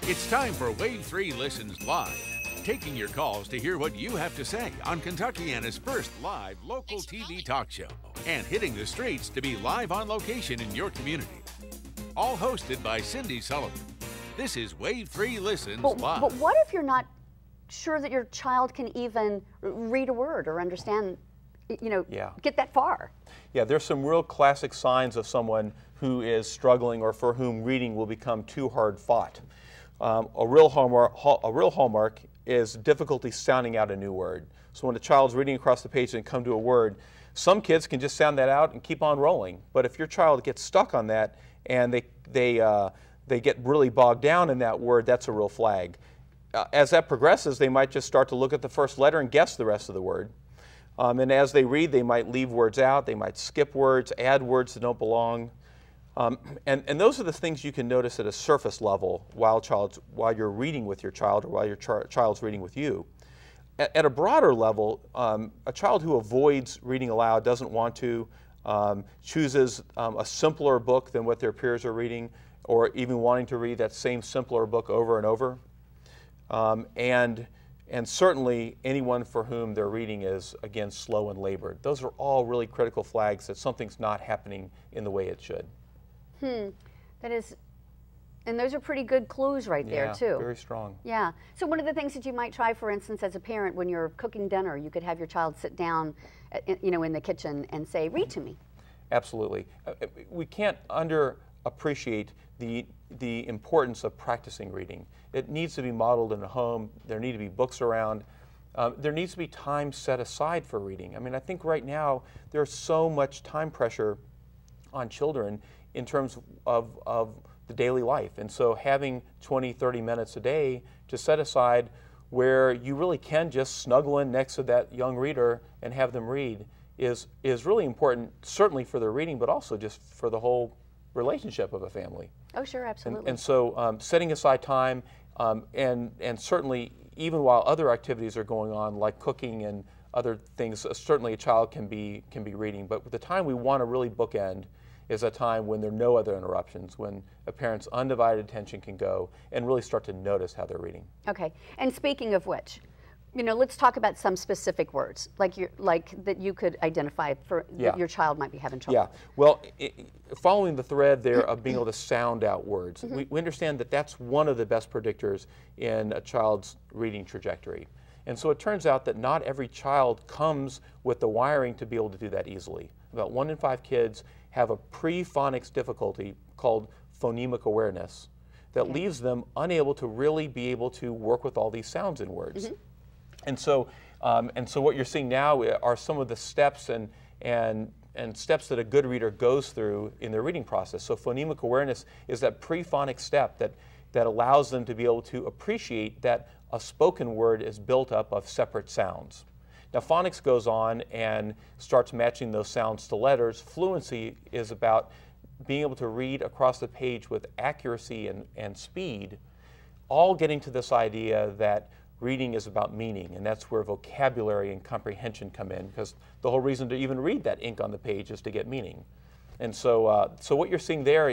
It's time for WAVE3 Listens Live, taking your calls to hear what you have to say on Kentuckiana's first live local TV talk show, and hitting the streets to be live on location in your community. All hosted by Cindy Sullivan. This is WAVE3 Listens Live. But what if you're not sure that your child can even read a word or understand, get that far? Yeah, there's some real classic signs of someone who is struggling or for whom reading will become too hard fought. A real hallmark is difficulty sounding out a new word. So when a child's reading across the page and come to a word, some kids can just sound that out and keep on rolling. But if your child gets stuck on that and they get really bogged down in that word, that's a real flag. As that progresses, they might just start to look at the first letter and guess the rest of the word. And as they read, they might leave words out, they might skip words, add words that don't belong. And those are the things you can notice at a surface level while you're reading with your child or while your child's reading with you. At a broader level, a child who avoids reading aloud, doesn't want to, chooses a simpler book than what their peers are reading, or even wanting to read that same simpler book over and over. And certainly anyone for whom their reading is, again, slow and labored. Those are all really critical flags that something's not happening in the way it should. That is, and those are pretty good clues right there too. Very strong. Yeah. So one of the things that you might try, for instance, as a parent, when you're cooking dinner, you could have your child sit down, in the kitchen and say, "Read to me." Absolutely. We can't underappreciate the importance of practicing reading. It needs to be modeled in the home. There need to be books around. There needs to be time set aside for reading. I mean, I think right now there's so much time pressure on children in terms of the daily life. And so having 20, 30 minutes a day to set aside where you really can just snuggle in next to that young reader and have them read is really important, certainly for their reading, but also just for the whole relationship of a family. Oh, sure, absolutely. And so setting aside time, and certainly even while other activities are going on, like cooking and other things, certainly a child can be reading. But the time we want to really bookend is a time when there are no other interruptions, when a parent's undivided attention can go and really start to notice how they're reading. Okay, and speaking of which, let's talk about some specific words, like that you could identify that your child might be having trouble. Yeah, well, following the thread there of being able to sound out words, we understand that that's one of the best predictors in a child's reading trajectory. And so it turns out that not every child comes with the wiring to be able to do that easily. About 1 in 5 kids have a pre-phonics difficulty called phonemic awareness that leaves them unable to really be able to work with all these sounds in words. And so what you're seeing now are some of the steps and steps that a good reader goes through in their reading process. So phonemic awareness is that pre-phonic step that allows them to be able to appreciate that a spoken word is built up of separate sounds. Now, phonics goes on and starts matching those sounds to letters. Fluency is about being able to read across the page with accuracy and speed, all getting to this idea that reading is about meaning, and that's where vocabulary and comprehension come in, because the whole reason to even read that ink on the page is to get meaning. And so, so what you're seeing there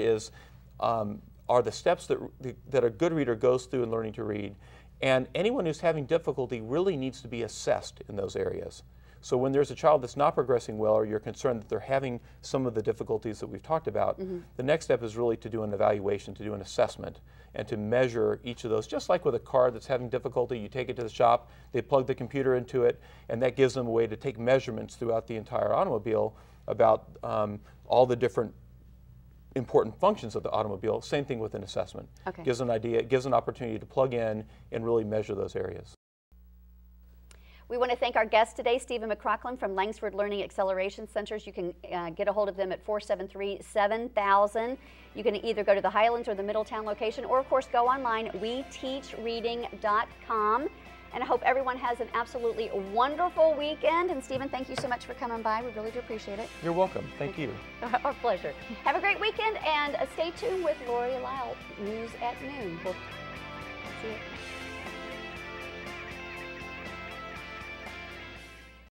are the steps that a good reader goes through in learning to read. And anyone who's having difficulty really needs to be assessed in those areas. So when there's a child that's not progressing well, or you're concerned that they're having some of the difficulties that we've talked about, the next step is really to do an evaluation, to do an assessment, and to measure each of those. Just like with a car that's having difficulty, you take it to the shop, they plug the computer into it, and that gives them a way to take measurements throughout the entire automobile about all the different important functions of the automobile. Same thing with an assessment. Okay. Gives an idea, gives an opportunity to plug in and really measure those areas. We want to thank our guest today, Stephen McCrocklin from Langsford Learning Acceleration Centers. You can get a hold of them at 473-7000. You can either go to the Highlands or the Middletown location, or of course go online, weteachreading.com. And I hope everyone has an absolutely wonderful weekend. And Stephen, thank you so much for coming by. We really do appreciate it. You're welcome. Thank you. Our pleasure. Have a great weekend, and stay tuned with Lori Lyle News at Noon. We'll see you.